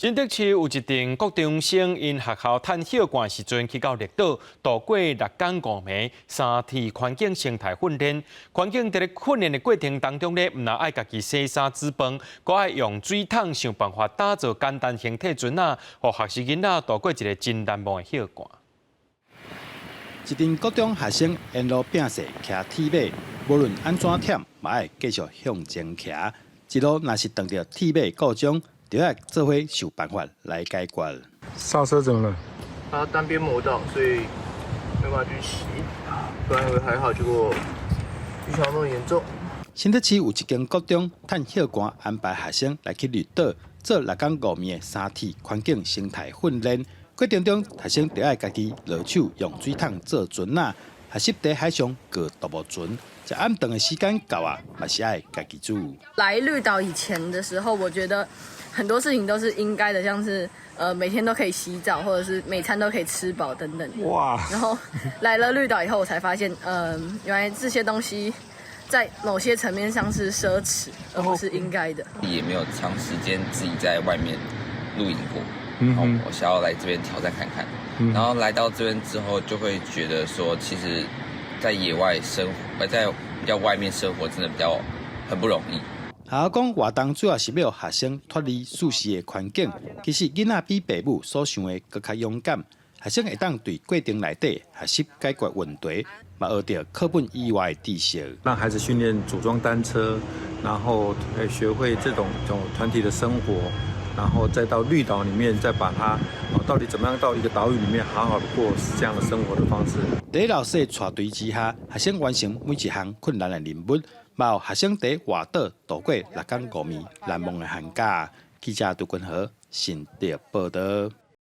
新竹市有一名高中生因学校探hiệu冠时阵去到绿岛度过6天5暝3天环境生态训练。环境在训练的过程当中咧，唔但爱家己洗衫煮饭，阁爱用水桶想办法打造简单形体船仔，互学习囡仔度过一个真难忘的hiệu冠。一名高中学生沿路拼势骑铁马，无论安怎忝，嘛爱继续向前骑。一路若是碰到铁马故障，就要做伙想办法来解决。刹车怎么了？它单边磨到，所以没办法去骑。本来以为还好，结果没想到那么严重。新竹市有一间高中趁hiệu冠安排学生来去绿岛做6天5暝的3天环境生态训练。过程中，学生就要家己落手用水桶做船仔，学习在海上过独木船。在暗顿的时间到啊，嘛是爱家己煮。来绿岛以前的时候，我觉得很多事情都是应该的，像是每天都可以洗澡，或者是每餐都可以吃饱等等。哇！然后来了绿岛以后，我才发现，原来这些东西在某些层面上是奢侈，而不是应该的。也没有长时间自己在外面露营过，然后我想要来这边挑战看看。然后来到这边之后，就会觉得说，其实，在野外生活，在比较外面生活，真的很不容易。学校讲活动主要是要学生脱离舒适的环境，其实囡仔比父母所想的更加勇敢。学生会当对过程内底学习解决问题，嘛学到课本以外的知识。让孩子训练组装单车，然后学会这种团体的生活，然后再到绿岛里面，再把它到底怎么样到一个岛屿里面好好的过这样的生活的方式。在老师的带队之下，学生完成每一项困难的任务，嘛有学生在外岛度过6天5暝难忘的寒假。记者杜君和新竹报道。